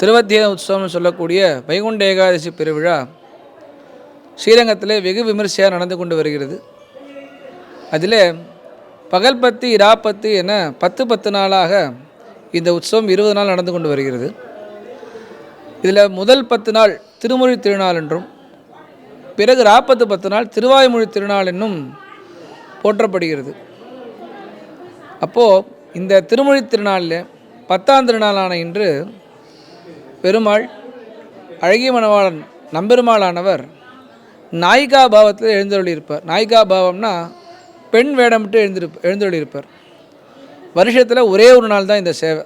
திருவத்திய உற்சவம்னு சொல்லக்கூடிய வைகுண்ட ஏகாதசி பெருவிழா ஸ்ரீரங்கத்திலே வெகு விமர்சையாக நடந்து கொண்டு வருகிறது. அதில் பகல் பத்து இராப்பத்து என 10 நாளாக இந்த உற்சவம் 20 நாள் நடந்து கொண்டு வருகிறது. இதில் முதல் 10 நாள் திருமொழி திருநாள் என்றும், பிறகு ராப்பத்து 10 நாள் திருவாய்மொழி திருநாள் என்னும் போற்றப்படுகிறது. அப்போது இந்த திருமொழி திருநாளில் 10ஆம் திருநாளான இன்று பெருமாள் அழகிய மணவாளன் நம்பெருமாளானவர் நாயிகா பாவத்தில் எழுந்தருளியிருப்பார். நாயிகா பாவம்னா பெண் வேடமிட்டு எழுந்தருளியிருப்பார். வருஷத்தில் ஒரே ஒரு நாள் தான் இந்த சேவை.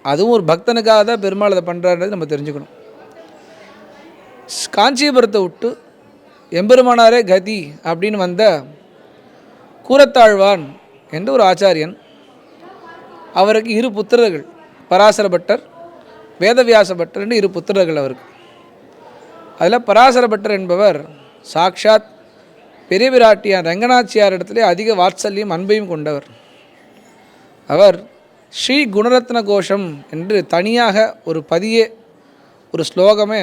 அதுவும் ஒரு பக்தனுக்காக தான் பெருமாள் அதை பண்ணுறாருன்றது நம்ம தெரிஞ்சுக்கணும். காஞ்சிபுரத்தை விட்டு எம்பெருமானாரே கதி அப்படின்னு வந்த கூரத்தாழ்வான் என்ற ஒரு ஆச்சாரியன், அவருக்கு 2 புத்திரர்கள், பராசர பட்டர், வேதவியாச பட்டர் என்று 2 புத்திரர்கள் அவருக்கு. அதில் பராசர பட்டர் என்பவர் சாக்ஷாத் பெரிய பிராட்டியார் ரங்கநாச்சியார் இடத்திலே அதிக வாத்சல்யம் அன்பையும் கொண்டவர். அவர் ஸ்ரீ குணரத்ன கோஷம் என்று தனியாக ஒரு பதியே, ஒரு ஸ்லோகமே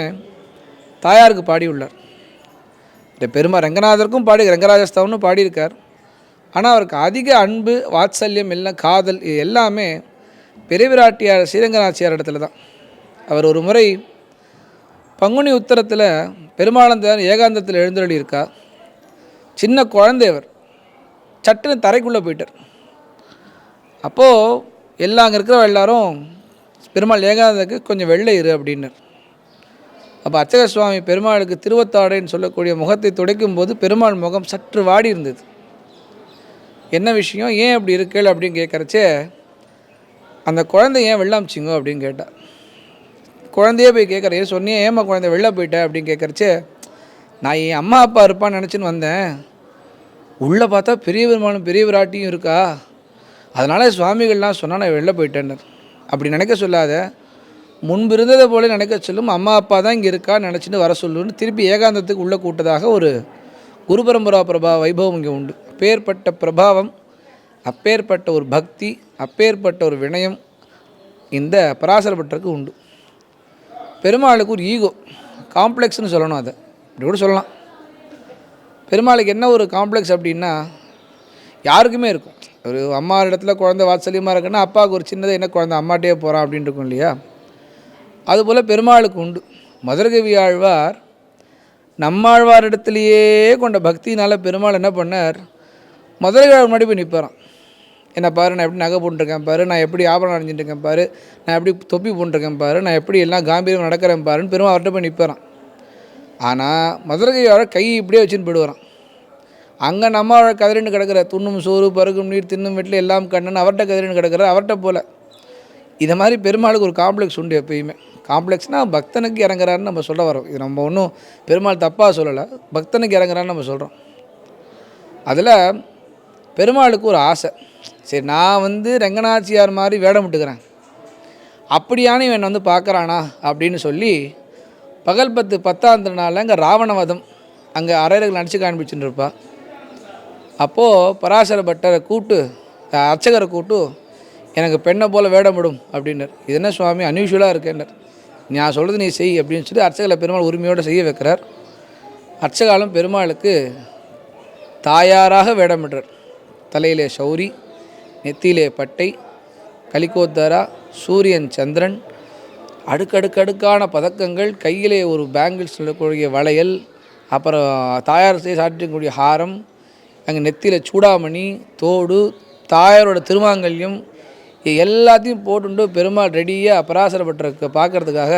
தாயாருக்கு பாடியுள்ளார். இந்த பெருமா ரங்கநாதருக்கும் ரங்கராஜஸ்தவனும் பாடியிருக்கார். ஆனால் அவருக்கு அதிக அன்பு வாத்சல்யம் எல்லாம் காதல் இது எல்லாமே பெரிய பிராட்டியார் ஸ்ரீரங்கநாச்சியார் இடத்துல தான். அவர் ஒரு முறை பங்குனி உத்தரத்தில் பெருமாளந்தார் ஏகாந்தத்தில் எழுந்தருளி இருக்கா. சின்ன குழந்தையவர் சட்டுன்னு தரைக்குள்ளே போயிட்டார். அப்போது எல்லாம் அங்கே இருக்கிற எல்லாரும் பெருமாள் ஏகாந்தத்துக்கு கொஞ்சம் வெள்ளை இரு அப்படின்னார். அப்போ அர்ச்சக சுவாமி பெருமாளுக்கு திருவத்தாடைன்னு சொல்லக்கூடிய முகத்தை துடைக்கும்போது பெருமாள் முகம் சற்று வாடி இருந்தது. என்ன விஷயம், ஏன் அப்படி இருக்கல் அப்படின்னு கேட்குறச்சே, அந்த குழந்தை ஏன் வெள்ளாமிச்சிங்கோ அப்படின்னு கேட்டார். குழந்தையே போய் கேட்குறேன், ஏன் சொன்னியே, ஏம்மா குழந்தை வெளில போயிட்டேன் அப்படின்னு கேட்குறச்சே, நான் என் அம்மா அப்பா இருப்பான்னு நினச்சின்னு வந்தேன், உள்ளே பார்த்தா பெரிய பெருமாளும் பெரிய விராட்டியும் இருக்கா, அதனால் சுவாமிகள்லாம் சொன்னால் நான் வெளில போயிட்டேன்னு. அப்படி நினைக்க சொல்லாத, முன்பு இருந்ததை போல நினைக்க சொல்லும், அம்மா அப்பா தான் இங்கே இருக்கான்னு நினச்சிட்டு வர சொல்லுன்னு திருப்பி ஏகாந்தத்துக்கு உள்ளே கூட்டதாக ஒரு குரு பரம்பரா வைபவம் இங்கே உண்டு. அப்பேற்பட்ட பிரபாவம், அப்பேற்பட்ட ஒரு பக்தி, அப்பேற்பட்ட ஒரு வினயம் இந்த பராசரப்பட்டருக்கு உண்டு. பெருமாளுக்கு ஒரு ஈகோ காம்ப்ளெக்ஸ்னு சொல்லணும், அதை இப்படி கூட சொல்லலாம். பெருமாளுக்கு என்ன ஒரு காம்ப்ளெக்ஸ் அப்படின்னா, யாருக்குமே இருக்கும். ஒரு அம்மா இடத்துல குழந்தை வாத்சல்யமாக இருக்குன்னா அப்பாவுக்கு ஒரு சின்னதை என்ன குழந்தை அம்மாட்டே போகிறான் அப்படின்னு இருக்கும் இல்லையா, அதுபோல் பெருமாளுக்கு உண்டு. மதுரகவி ஆழ்வார் நம்மாழ்வார் இடத்துலையே கொண்ட பக்தினால் பெருமாள் என்ன பண்ணார், மதுரகவி முன்னாடி போய் நிற்பாரான். என்ன பாரு, நான் எப்படி நகை போட்டுருக்கேன் பாரு, நான் எப்படி ஆபரணம் அணிஞ்சிட்டுருக்கேன் பாரு, நான் எப்படி தொப்பி போட்டுருக்கேன் பாரு, நான் எப்படி எல்லாம் காம்பீரம் நடக்கிறேன் பாருன்னு பெருமாள் அவர்கிட்ட போய் நிற்பாரான். ஆனால் மதுரகையோட கையை இப்படியே வச்சுன்னு போயிடுவாரான். அங்கே நம்ம கதிரின்னு கிடக்கிற துண்ணும் சோறு பருகும் நீர் தின்னும் வீட்டில் எல்லாம் கண்ணன் அவர்கிட்ட கதிரின்னு கிடக்கிற அவர்கிட்ட போல். இதை மாதிரி பெருமாளுக்கு ஒரு காம்ப்ளெக்ஸ் உண்டு எப்பயுமே. காம்ப்ளெக்ஸ்னால் பக்தனுக்கு இறங்குறாருன்னு நம்ம சொல்ல வரோம். இது நம்ம ஒன்றும் பெருமாள் தப்பாக சொல்லலை, பக்தனுக்கு இறங்குறான்னு நம்ம சொல்கிறோம். அதில் பெருமாளுக்கு ஒரு ஆசை, சரி நான் ரங்கநாச்சியார் மாதிரி வேடம் விட்டுக்கிறேன், அப்படியான இவன் பார்க்குறானா அப்படின்னு சொல்லி பகல் 10ஆம் திருநாளில் அங்கே ராவணவதம் அங்கே அரையர்கள் நடிச்சு காண்பிச்சுட்டு இருப்பா. அப்போது பராசர பட்டரை கூட்டு, அர்ச்சகரை கூட்டு, எனக்கு பெண்ணை போல் வேடம் விடும் அப்படின்னர். இது என்ன சுவாமி அன்யூஷுவலாக இருக்கேன்னர். நான் சொல்கிறது நீ செய் அப்படின்னு சொல்லி அர்ச்சகரை பெருமாள் உரிமையோடு செய்ய வைக்கிறார். அர்ச்சகாலம் பெருமாளுக்கு தாயாராக வேடமிடுறார். தலையிலே சௌரி, நெத்தியிலே பட்டை, கலிகோத்தரா, சூரியன் சந்திரன், அடுக்கடுக்கான பதக்கங்கள், கையிலே ஒரு பேங்கிள்ஸ் சொல்லக்கூடிய வளையல், அப்புறம் தாயார் சாற்றக்கூடிய ஹாரம், அங்கே நெத்தியில் சூடாமணி, தோடு, தாயாரோட திருமாங்கல்யம் எல்லாத்தையும் போட்டுண்டு பெருமாள் ரெடியாக பராசரப்பட்டருக்கு பார்க்குறதுக்காக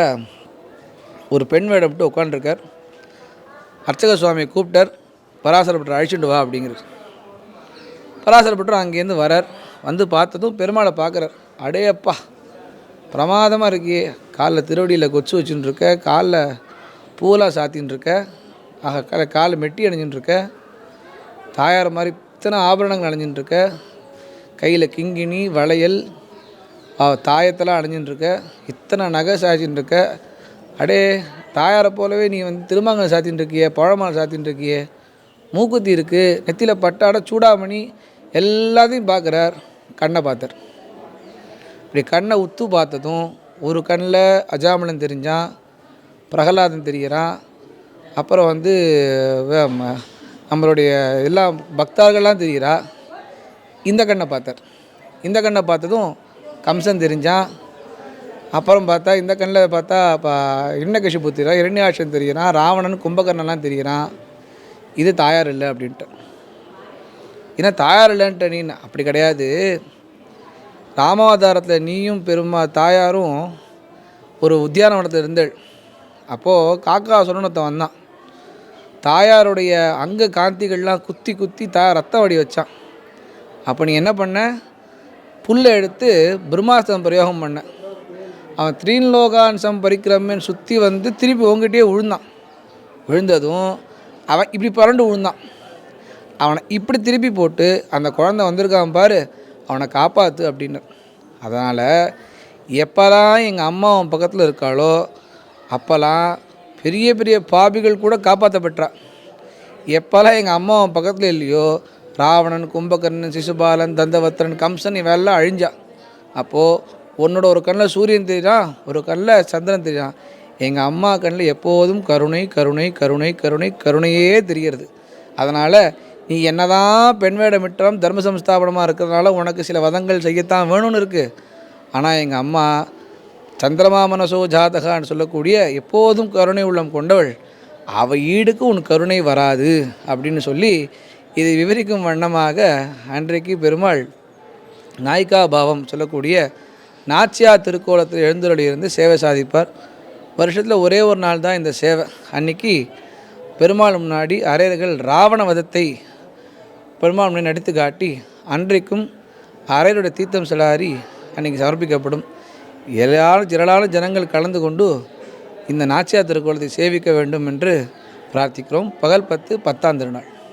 ஒரு பெண் வேடம் விட்டு உட்காண்டிருக்கார். அர்ச்சக சுவாமியை கூப்பிட்டார், பராசரப்பட்டரை அழிச்சுட்டு வா அப்படிங்கிறது. பராசரப்பட்டர் அங்கேருந்து வரார். பார்த்ததும் பெருமாளை பார்க்குறார். அடையப்பா பிரமாதமாக இருக்கியே, காலில் திருவடியில் கொச்சு வச்சுன்னு இருக்க, காலில் பூவெலாம் சாத்தின்னு இருக்க, காலில் மெட்டி அணிஞ்சுன்னு இருக்க, தாயார் மாதிரி இத்தனை ஆபரணங்கள் அணிஞ்சுன்னு இருக்க, கையில் கிங்கிணி வளையல் தாயத்தெல்லாம் அணிஞ்சுன்னு இருக்க, இத்தனை நகை சாத்தின்னு இருக்க, அடே தாயாரை போலவே நீ திருமாங்கல் சாத்தின்னு இருக்கியே, பழமாலை சாத்தின்னு இருக்கியே, மூக்குத்தி இருக்குது, நெத்தியில் பட்டாட சூடாமணி எல்லாத்தையும் பார்க்குறார். கண்ணை பார்த்தார். இப்படி கண்ணை உத்து பார்த்ததும் ஒரு கண்ணில் அஜாமலன் தெரிஞ்சான், பிரகலாதன் தெரிகிறான், அப்புறம் நம்மளுடைய எல்லா பக்தர்கள்லாம் தெரிகிறா. இந்த கண்ணை பார்த்தார். இந்த கண்ணை பார்த்ததும் கம்சன் தெரிஞ்சான். அப்புறம் பார்த்தா இந்த கண்ணில் பார்த்தா இரண்யகசிபு தெரிகிறான், இரண்யாட்சன் தெரிகிறான், ராவணன் கும்பகர்ணன்லாம் தெரிகிறான். இது தாயார் இல்லை அப்படின்ட்டு. ஏன்னா தாயார் இல்லைன்ட்டு நீ அப்படி கிடையாது. ராமாவதாரத்தில் நீயும் தாயாரும் ஒரு உத்தியானவனத்தில் இருந்தள். அப்போது காக்காசுரனத்தை வந்தான். தாயாருடைய அங்க காந்திகள்லாம் குத்தி குத்தி ரத்தம் வடி வச்சான். அப்போ நீ என்ன பண்ண? புல்லை எடுத்து பிரம்மாஸ்திரம் பிரயோகம் பண்ண. அவன் த்ரீன்லோகான் பரிக்கிரமன் சுற்றி திருப்பி உங்ககிட்டயே விழுந்தான். விழுந்ததும் அவன் இப்படி பரண்டு விழுந்தான். அவனை இப்படி திருப்பி போட்டு அந்த குழந்தை வந்திருக்கான் பாரு, அவனை காப்பாற்று அப்படின்னு. அதனால் எப்போல்லாம் எங்கள் அம்மா அவன் பக்கத்தில் இருக்காளோ அப்போல்லாம் பெரிய பெரிய பாபிகள் கூட காப்பாற்றப்பட்டா. எப்போல்லாம் எங்கள் அம்மா அவன் பக்கத்தில் இல்லையோ ராவணன், கும்பகர்ணன், சிசுபாலன், தந்தவத்திரன், கம்சன் இவெல்லாம் அழிஞ்சா. அப்போது உன்னோட ஒரு கண்ணில் சூரியன் தெரியான், ஒரு கண்ணில் சந்திரன் தெரியான். எங்கள் அம்மா கண்ணில் எப்போதும் கருணை கருணை கருணை கருணை கருணையே தெரிகிறது. அதனால் நீ என்னதான் பெண் வேடமிட்டாலும் தர்ம சம்ஸ்தாபனமாக இருக்கிறதுனால உனக்கு சில வதங்கள் செய்யத்தான் வேணும்னு இருக்குது. ஆனால் எங்கள் அம்மா சந்திரமா மனசோ ஜாதகான்னு சொல்லக்கூடிய எப்போதும் கருணை உள்ளம் கொண்டவள், அவள் ஈடுக்கு உன் கருணை வராது அப்படின்னு சொல்லி இதை விவரிக்கும் வண்ணமாக அன்றைக்கு பெருமாள் நாயிகா பாவம் சொல்லக்கூடிய நாச்சியார் திருக்கோலத்தில் எழுந்தருளியிருந்து சேவை சாதிப்பார். வருஷத்தில் ஒரே ஒரு நாள் தான் இந்த சேவை. அன்றைக்கி பெருமாள் முன்னாடி அரையர்கள் ராவண வதத்தை பெருமாள் முன்னாடி நடித்து காட்டி அன்றைக்கும் அரையருடைய தீர்த்தம் செலாரி அன்றைக்கி சமர்ப்பிக்கப்படும். திரளான ஜனங்கள் கலந்து கொண்டு இந்த நாச்சியார் திருக்கோலத்தை சேவிக்க வேண்டும் என்று பிரார்த்திக்கிறோம். பகல் 10 10ஆம் திருநாள்.